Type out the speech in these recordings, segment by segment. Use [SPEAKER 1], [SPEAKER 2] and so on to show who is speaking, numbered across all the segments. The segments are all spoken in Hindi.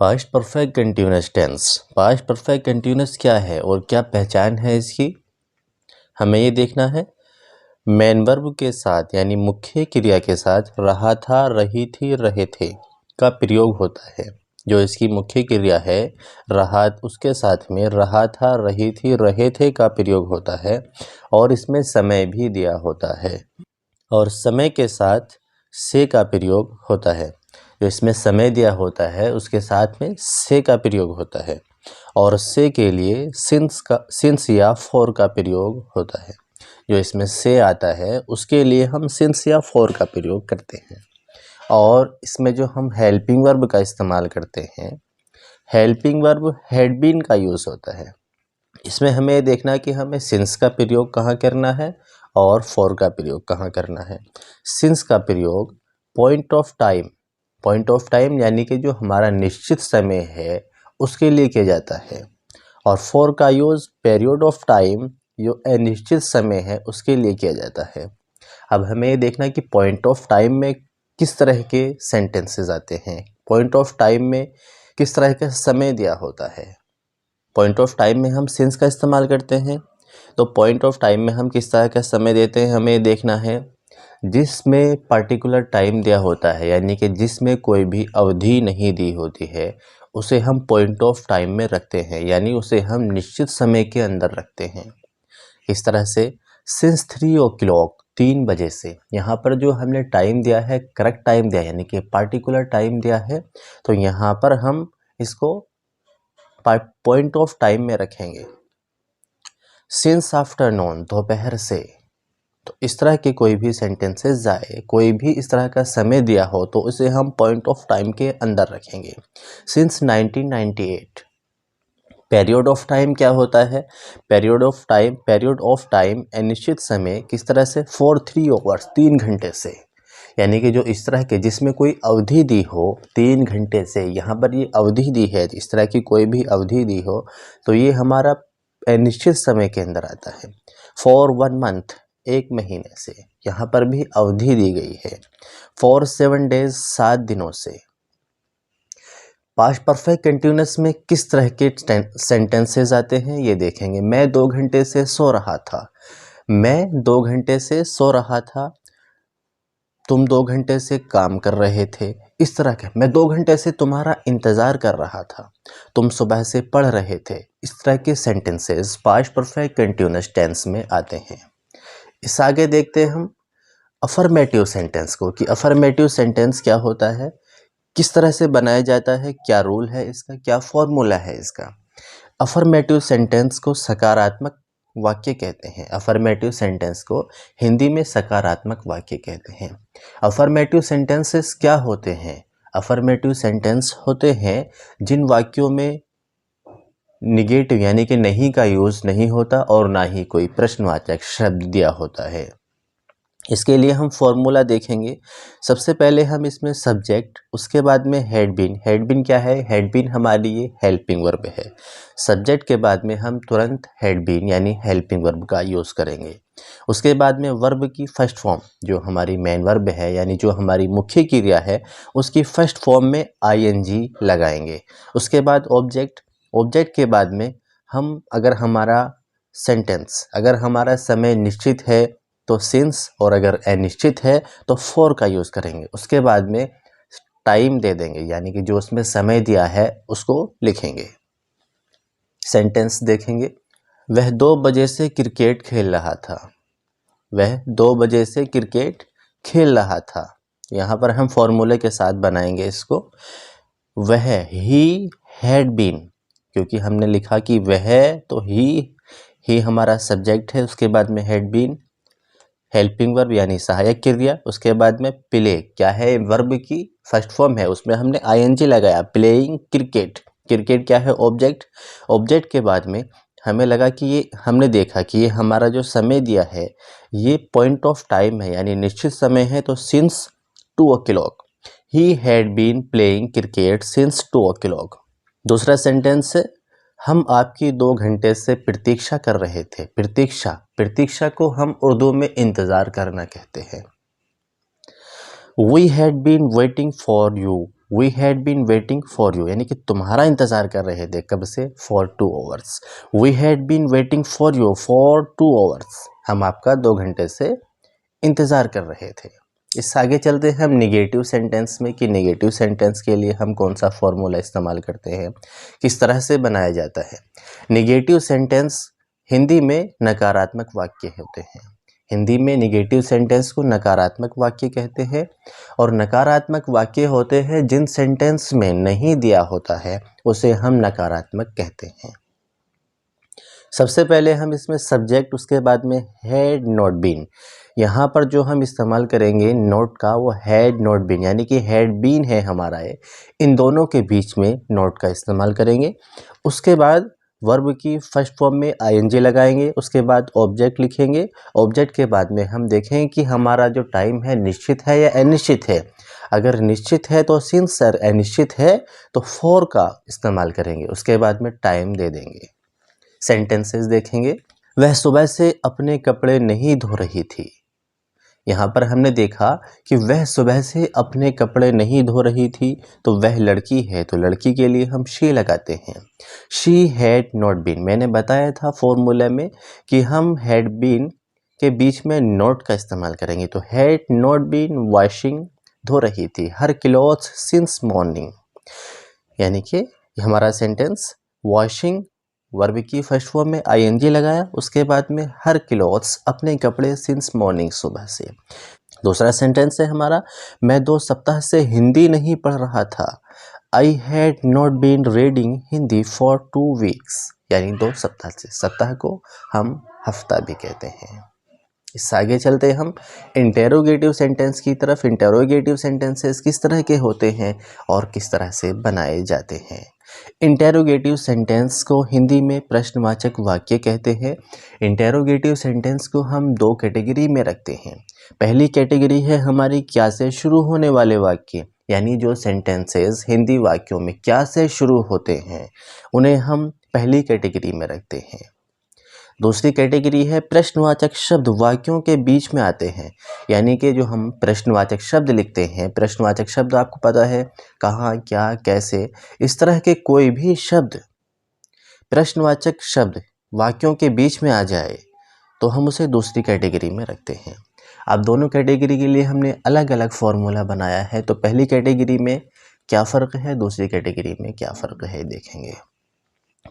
[SPEAKER 1] Past perfect continuous tense. Past perfect continuous क्या है और क्या पहचान है इसकी, हमें ये देखना है। मेन वर्ब के साथ यानी मुख्य क्रिया के साथ रहा था, रही थी, रहे थे का प्रयोग होता है। जो इसकी मुख्य क्रिया है रहा, उसके साथ में रहा था, रही थी, रहे थे का प्रयोग होता है और इसमें समय भी दिया होता है और समय के साथ से का प्रयोग होता है। जो इसमें समय दिया होता है उसके साथ में से का प्रयोग होता है और से के लिए सिंस या फॉर का प्रयोग होता है। जो इसमें से आता है उसके लिए हम सिंस या फॉर का प्रयोग करते हैं। और इसमें जो हम हेल्पिंग वर्ब का इस्तेमाल करते हैं, हेल्पिंग वर्ब हैड बीन का यूज़ होता है। इसमें हमें देखना कि हमें सिंस का प्रयोग कहाँ करना है और फॉर का प्रयोग कहाँ करना है। सिंस का प्रयोग पॉइंट ऑफ टाइम यानी कि जो हमारा निश्चित समय है उसके लिए किया जाता है और फॉर का यूज़ पीरियड ऑफ टाइम जो अनिश्चित समय है उसके लिए किया जाता है। अब हमें ये देखना है कि पॉइंट ऑफ टाइम में किस तरह के सेंटेंसेस आते हैं, पॉइंट ऑफ टाइम में किस तरह का समय दिया होता है। पॉइंट ऑफ टाइम में हम सिंस का इस्तेमाल करते हैं, तो पॉइंट ऑफ टाइम में हम किस तरह का समय देते हैं हमें देखना है। जिसमें पर्टिकुलर टाइम दिया होता है यानी कि जिसमें कोई भी अवधि नहीं दी होती है उसे हम पॉइंट ऑफ टाइम में रखते हैं, यानी उसे हम निश्चित समय के अंदर रखते हैं। इस तरह से सिंस 3 o'clock 3 बजे से, यहाँ पर जो हमने टाइम दिया है करेक्ट टाइम दिया यानी कि पार्टिकुलर टाइम दिया है, तो यहाँ पर हम इसको पॉइंट ऑफ टाइम में रखेंगे। सिंस आफ्टरनून दोपहर से, तो इस तरह के कोई भी सेंटेंसेस जाए, कोई भी इस तरह का समय दिया हो तो उसे हम पॉइंट ऑफ टाइम के अंदर रखेंगे। सिंस 1998, पीरियड ऑफ टाइम क्या होता है, पीरियड ऑफ टाइम अनिश्चित समय किस तरह से, फॉर 3 hours 3 घंटे से, यानी कि जो इस तरह के जिसमें कोई अवधि दी हो 3 घंटे से, यहाँ पर ये अवधि दी है, इस तरह की कोई भी अवधि दी हो तो ये हमारा अनिश्चित समय के अंदर आता है। फॉर 1 month 1 महीने से, यहाँ पर भी अवधि दी गई है। फॉर 7 days 7 दिनों से। पास्ट परफेक्ट कंटिन्यूअस में किस तरह के सेंटेंसेस आते हैं ये देखेंगे। मैं 2 घंटे से सो रहा था, मैं 2 घंटे से सो रहा था, तुम 2 घंटे से काम कर रहे थे। इस तरह के, मैं 2 घंटे से तुम्हारा इंतज़ार कर रहा था, तुम सुबह से पढ़ रहे थे। इस तरह के sentences past perfect continuous tense में आते हैं। इस आगे देखते हैं हम अफर्मेटिव सेंटेंस को, कि अफर्मेटिव सेंटेंस क्या होता है, किस तरह से बनाया जाता है, क्या रूल है इसका, क्या फॉर्मूला है इसका। अफर्मेटिव सेंटेंस को सकारात्मक वाक्य कहते हैं। अफर्मेटिव सेंटेंस को हिंदी में सकारात्मक वाक्य कहते हैं। अफर्मेटिव सेंटेंसेस क्या होते हैं, अफर्मेटिव सेंटेंस होते हैं जिन वाक्यों में निगेटिव यानी कि नहीं का यूज़ नहीं होता और ना ही कोई प्रश्नवाचक शब्द दिया होता है। इसके लिए हम फॉर्मूला देखेंगे। सबसे पहले हम इसमें सब्जेक्ट, उसके बाद में हैड बीन। हैड बीन क्या है, हैड बीन हमारे लिए हेल्पिंग वर्ब है। सब्जेक्ट के बाद में हम तुरंत हैड बीन यानी हेल्पिंग वर्ब का यूज़ करेंगे। उसके बाद में वर्ब की फर्स्ट फॉर्म जो हमारी मेन वर्ब है यानी जो हमारी मुख्य क्रिया है उसकी फर्स्ट फॉर्म में आईएनजी लगाएंगे। उसके बाद ऑब्जेक्ट, ऑब्जेक्ट के बाद में हम अगर हमारा समय निश्चित है तो सिंस, और अगर अनिश्चित है तो फॉर का यूज़ करेंगे। उसके बाद में टाइम दे देंगे यानी कि जो उसमें समय दिया है उसको लिखेंगे। सेंटेंस देखेंगे। वह 2 बजे से क्रिकेट खेल रहा था, वह 2 बजे से क्रिकेट खेल रहा था। यहाँ पर हम फॉर्मूले के साथ बनाएंगे इसको। वह, ही हैड बीन, क्योंकि हमने लिखा कि वह, तो ही हमारा सब्जेक्ट है, उसके बाद में हैड बीन हेल्पिंग वर्ब यानी सहायक क्रिया, उसके बाद में प्ले क्या है, वर्ब की फर्स्ट फॉर्म है, उसमें हमने आईएनजी लगाया, प्लेइंग क्रिकेट। क्रिकेट क्या है, ऑब्जेक्ट। ऑब्जेक्ट के बाद में हमें लगा कि ये, हमने देखा कि ये हमारा जो समय दिया है ये पॉइंट ऑफ टाइम है यानी निश्चित समय है, तो since 2 o'clock he had been playing cricket since 2 o'clock। दूसरा सेंटेंस है, हम आपकी 2 घंटे से प्रतीक्षा कर रहे थे। प्रतीक्षा को हम उर्दू में इंतज़ार करना कहते हैं। We had been waiting for you we had been waiting for you, यानी कि तुम्हारा इंतज़ार कर रहे थे, कब से, for 2 hours. We had been waiting for you for 2 hours, हम आपका 2 घंटे से इंतज़ार कर रहे थे। इससे आगे चलते हैं हम निगेटिव सेंटेंस में कि निगेटिव सेंटेंस के लिए हम कौन सा फॉर्मूला इस्तेमाल करते हैं, किस तरह से बनाया जाता है। निगेटिव सेंटेंस हिंदी में नकारात्मक वाक्य होते हैं। हिंदी में निगेटिव सेंटेंस को नकारात्मक वाक्य कहते हैं, और नकारात्मक वाक्य होते हैं जिन सेंटेंस में नहीं दिया होता है उसे हम नकारात्मक कहते हैं। सबसे पहले हम इसमें सब्जेक्ट, उसके बाद में हैड नॉट बीन, यहाँ पर जो हम इस्तेमाल करेंगे नोट का वो हैड नॉट बीन, यानी कि हैड बीन है हमारा है, इन दोनों के बीच में नोट का इस्तेमाल करेंगे। उसके बाद वर्ब की फर्स्ट फॉर्म में आईएनजी लगाएंगे, उसके बाद ऑब्जेक्ट लिखेंगे। ऑब्जेक्ट के बाद में हम देखेंगे कि हमारा जो टाइम है निश्चित है या अनिश्चित है। अगर निश्चित है तो सिंस, और अनिश्चित है तो फॉर का इस्तेमाल करेंगे, उसके बाद में टाइम दे देंगे। सेंटेंसेस देखेंगे। वह सुबह से अपने कपड़े नहीं धो रही थी। यहाँ पर हमने देखा कि वह सुबह से अपने कपड़े नहीं धो रही थी, तो वह लड़की है, तो लड़की के लिए हम शी लगाते हैं। शी हैड नॉट बीन, मैंने बताया था फॉर्मूले में कि हम हैड बीन के बीच में नॉट का इस्तेमाल करेंगे। तो हैड नॉट बीन वॉशिंग, धो रही थी, हर क्लॉथ्स सिंस मॉर्निंग, यानी कि हमारा सेंटेंस वॉशिंग वर्ब की फर्स्ट फॉर्म में आईएनजी लगाया, उसके बाद में हर क्लॉथ्स, अपने कपड़े, सिंस मॉर्निंग, सुबह से। दूसरा सेंटेंस है हमारा, मैं 2 सप्ताह से हिंदी नहीं पढ़ रहा था। I had not been reading Hindi for 2 weeks, यानी 2 सप्ताह से, सप्ताह को हम हफ्ता भी कहते हैं। इससे आगे चलते हम इंटेरोगेटिव सेंटेंस की तरफ। इंटेरोगेटिव सेंटेंसेस किस तरह के होते हैं और किस तरह से बनाए जाते हैं। इंटेरोगेटिव सेंटेंस को हिंदी में प्रश्नवाचक वाक्य कहते हैं। इंटेरोगेटिव सेंटेंस को हम 2 कैटेगरी में रखते हैं। पहली कैटेगरी है हमारी क्या से शुरू होने वाले वाक्य, यानी जो सेंटेंसेस हिंदी वाक्यों में क्या से शुरू होते हैं उन्हें हम पहली कैटेगरी में रखते हैं। दूसरी कैटेगरी है प्रश्नवाचक शब्द वाक्यों के बीच में आते हैं, यानी कि जो हम प्रश्नवाचक शब्द लिखते हैं, प्रश्नवाचक शब्द आपको पता है कहाँ, क्या, कैसे, इस तरह के कोई भी शब्द, प्रश्नवाचक शब्द वाक्यों के बीच में आ जाए तो हम उसे दूसरी कैटेगरी में रखते हैं। अब दोनों कैटेगरी के लिए हमने अलग अलग फॉर्मूला बनाया है, तो पहली कैटेगरी में क्या फ़र्क है, दूसरी कैटेगरी में क्या फ़र्क है, देखेंगे।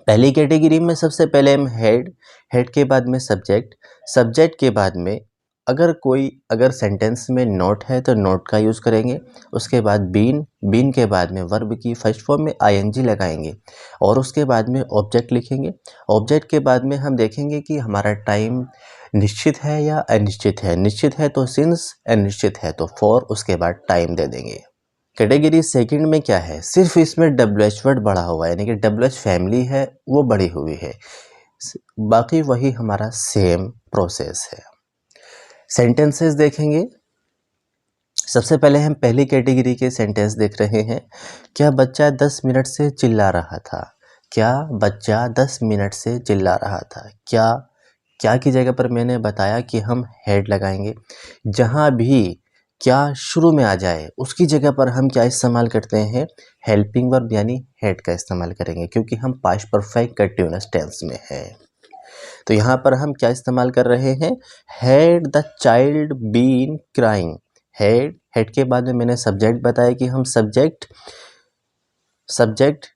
[SPEAKER 1] पहली कैटेगरी में सबसे पहले हम हेड के बाद में सब्जेक्ट, सब्जेक्ट के बाद में अगर सेंटेंस में नोट है तो नोट का यूज़ करेंगे। उसके बाद बीन के बाद में वर्ब की फर्स्ट फॉर्म में आईएनजी लगाएंगे, और उसके बाद में ऑब्जेक्ट लिखेंगे। ऑब्जेक्ट के बाद में हम देखेंगे कि हमारा टाइम निश्चित है या अनिश्चित है। निश्चित है तो सिंस, अनिश्चित है तो फॉर, उसके बाद टाइम दे देंगे। कैटेगरी सेकंड में क्या है, सिर्फ इसमें WH वर्ड बढ़ा हुआ है, यानी कि WH फैमिली है वो बढ़ी हुई है, बाकी वही हमारा सेम प्रोसेस है। सेंटेंसेस देखेंगे। सबसे पहले हम पहली कैटेगरी के सेंटेंस देख रहे हैं। क्या बच्चा 10 मिनट से चिल्ला रहा था। क्या बच्चा 10 मिनट से चिल्ला रहा था। क्या की जगह पर मैंने बताया कि हम हेड लगाएंगे। जहाँ भी क्या शुरू में आ जाए उसकी जगह पर हम क्या इस्तेमाल करते हैं, हेल्पिंग वर्ब यानी हेड का इस्तेमाल करेंगे, क्योंकि हम पास्ट परफेक्ट कंटीन्यूअस टेंस में हैं। तो यहाँ पर हम क्या इस्तेमाल कर रहे हैं, had the child been crying. Had के बाद में मैंने सब्जेक्ट बताया कि हम सब्जेक्ट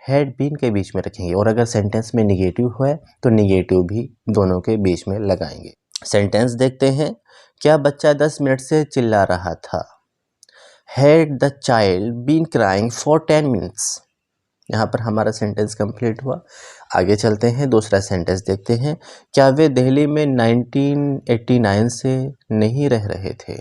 [SPEAKER 1] हैड बीन के बीच में रखेंगे, और अगर सेंटेंस में निगेटिव है तो निगेटिव भी दोनों के बीच में लगाएंगे। सेंटेंस देखते हैं। क्या बच्चा 10 मिनट से चिल्ला रहा था। Had the child been crying for 10 minutes. यहाँ पर हमारा सेंटेंस कंप्लीट हुआ। आगे चलते हैं, दूसरा सेंटेंस देखते हैं। क्या वे दिल्ली में 1989 से नहीं रह रहे थे।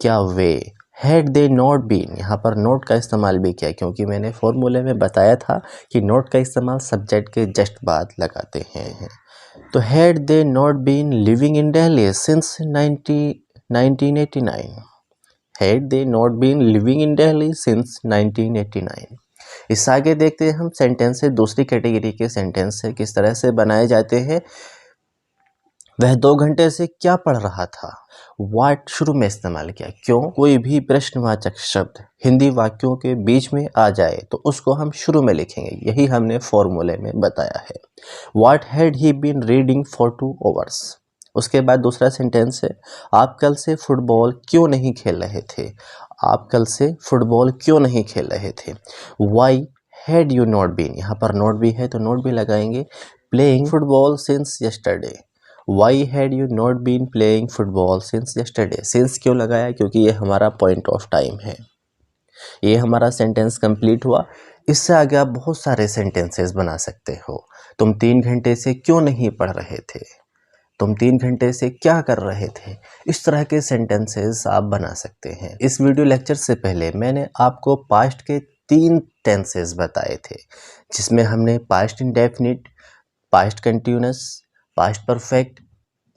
[SPEAKER 1] क्या वे, हैड दे नॉट बीन, यहाँ पर नोट का इस्तेमाल भी किया, क्योंकि मैंने फॉर्मूले में बताया था कि नोट का इस्तेमाल सब्जेक्ट के जस्ट बाद लगाते हैं। तो had they not been living in Delhi since 1989। Had they not been living in Delhi since 1989। इस आगे देखते हैं हम सेंटेंस से, दूसरी कैटेगरी के सेंटेंस से किस तरह से बनाए जाते हैं। वह 2 घंटे से क्या पढ़ रहा था। व्हाट शुरू में इस्तेमाल किया। क्यों? कोई भी प्रश्नवाचक शब्द हिंदी वाक्यों के बीच में आ जाए तो उसको हम शुरू में लिखेंगे। यही हमने फॉर्मूले में बताया है। What had he been reading for 2 hours। उसके बाद दूसरा सेंटेंस है, आप कल से फुटबॉल क्यों नहीं खेल रहे थे। आप कल से फुटबॉल क्यों नहीं खेल रहे थे। Why had you not been, यहाँ पर नॉट भी है तो नॉट भी लगाएंगे, playing football since yesterday. Why had you not been playing football since yesterday. Since क्यों लगाया? क्योंकि ये हमारा पॉइंट ऑफ टाइम है। ये हमारा सेंटेंस कंप्लीट हुआ। इससे आगे आप बहुत सारे सेंटेंसेस बना सकते हो। तुम 3 घंटे से क्यों नहीं पढ़ रहे थे। तुम 3 घंटे से क्या कर रहे थे। इस तरह के सेंटेंसेस आप बना सकते हैं। इस वीडियो लेक्चर से पहले मैंने आपको पास्ट के 3 टेंसेस बताए थे, जिसमें हमने past indefinite, past continuous, past perfect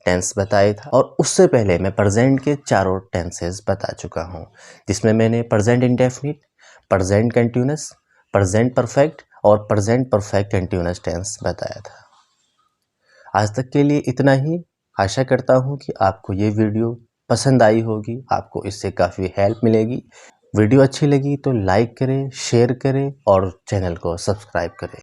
[SPEAKER 1] tense बताया था। और उससे पहले मैं प्रेजेंट के चारों टेंसेस बता चुका हूँ, जिसमें मैंने present indefinite, present continuous, present perfect और प्रेजेंट परफेक्ट कंटिन्यूअस टेंस बताया था। आज तक के लिए इतना ही। आशा करता हूँ कि आपको ये वीडियो पसंद आई होगी, आपको इससे काफ़ी हेल्प मिलेगी। वीडियो अच्छी लगी तो लाइक करें, शेयर करें और चैनल को सब्सक्राइब करें।